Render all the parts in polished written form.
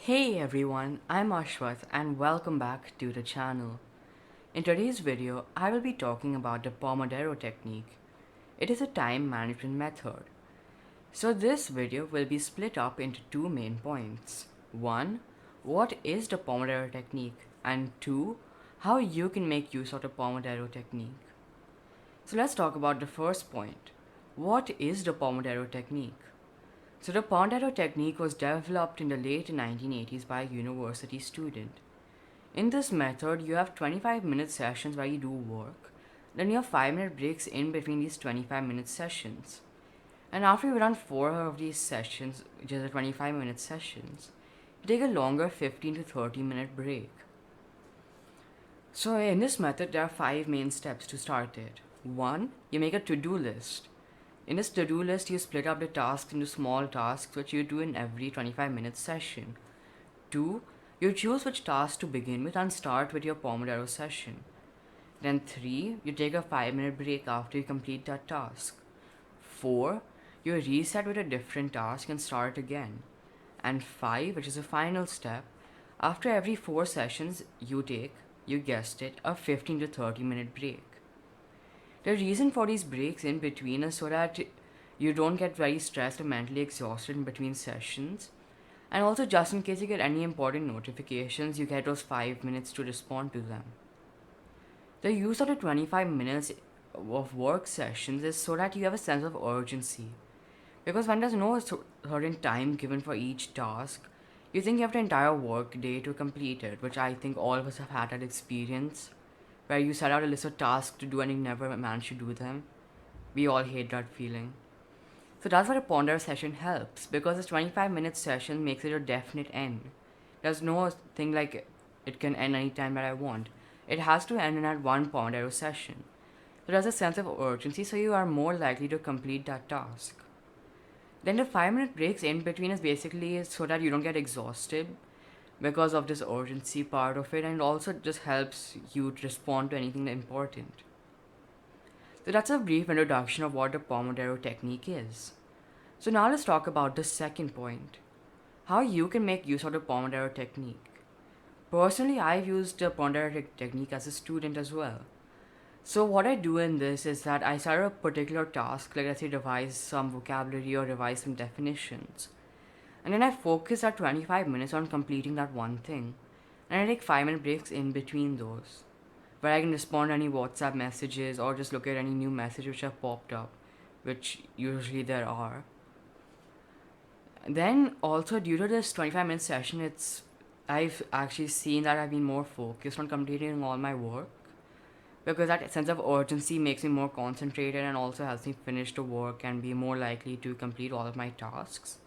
Hey everyone, I'm Ashwath and welcome back to the channel. In today's video, I will be talking about the Pomodoro technique. It is a time management method. So this video will be split up into two main points. One, what is the Pomodoro technique? And two, how you can make use of the Pomodoro technique. So let's talk about the first point. What is the Pomodoro technique? So the Pomodoro technique was developed in the late 1980s by a university student. In this method, you have 25-minute sessions where you do work, then you have 5-minute breaks in between these 25-minute sessions. And after you've done 4 of these sessions, which is the 25-minute sessions, you take a longer 15 to 30-minute break. So in this method, there are 5 main steps to start it. 1. You make a to-do list. In this to-do list, you split up the tasks into small tasks which you do in every 25-minute session. 2. You choose which task to begin with and start with your Pomodoro session. Then 3. You take a 5-minute break after you complete that task. 4. You reset with a different task and start again. And 5, which is the final step, after every 4 sessions, you take, you guessed it, a 15 to 30-minute break. The reason for these breaks in between is so that you don't get very stressed or mentally exhausted in between sessions. And also, just in case you get any important notifications, you get those 5 minutes to respond to them. The use of the 25 minutes of work sessions is so that you have a sense of urgency. Because when there's no certain time given for each task, you think you have the entire work day to complete it, which I think all of us have had that experience, where you set out a list of tasks to do and you never manage to do them. We all hate that feeling. So that's why the Pomodoro session helps, because this 25-minute session makes it a definite end. There's no thing like it can end anytime that I want. It has to end in that one Pomodoro session. So there's a sense of urgency, so you are more likely to complete that task. Then the 5-minute breaks in between is basically so that you don't get exhausted because of this urgency part of it, and also just helps you to respond to anything important. So that's a brief introduction of what the Pomodoro technique is. So now let's talk about the second point, how you can make use of the Pomodoro technique. Personally, I've used the Pomodoro technique as a student as well. So what I do in this is that I start a particular task, like let's say revise some vocabulary or revise some definitions. And then I focus that 25 minutes on completing that one thing. And I take 5-minute breaks in between those, where I can respond to any WhatsApp messages or just look at any new messages which have popped up, which usually there are. Then also due to this 25-minute session, I've actually seen that I've been more focused on completing all my work, because that sense of urgency makes me more concentrated and also helps me finish the work and be more likely to complete all of my tasks.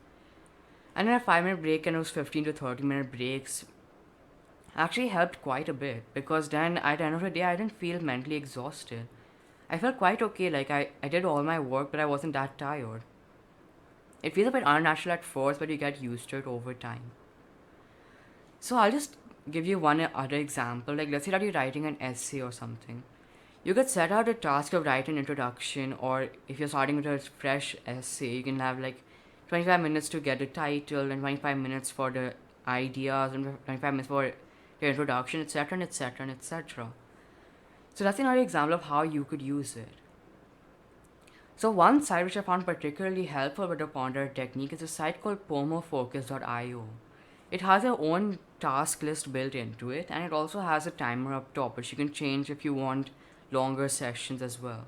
And then a 5-minute break and those 15 to 30-minute breaks actually helped quite a bit, because then at the end of the day I didn't feel mentally exhausted. I felt quite okay, like I did all my work but I wasn't that tired. It feels a bit unnatural at first, but you get used to it over time. So I'll just give you one other example. Like let's say that you're writing an essay or something. You could set out a task of writing an introduction, or if you're starting with a fresh essay, you can have like 25 minutes to get the title and 25 minutes for the ideas and 25 minutes for the introduction, etc. and etc. and etc. So that's another example of how you could use it. So one site which I found particularly helpful with the Pomodoro technique is a site called pomofocus.io. It has your own task list built into it, and it also has a timer up top which you can change if you want longer sessions as well.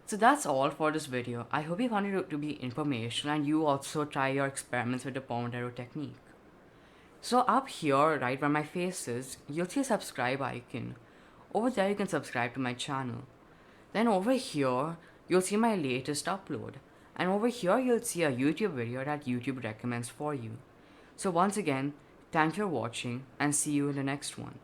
So that's all for this video. I hope you found it to be informational and you also try your experiments with the Pomodoro technique. So up here, right where my face is, you'll see a subscribe icon. Over there you can subscribe to my channel. Then over here, you'll see my latest upload. And over here you'll see a YouTube video that YouTube recommends for you. So once again, thank you for watching and see you in the next one.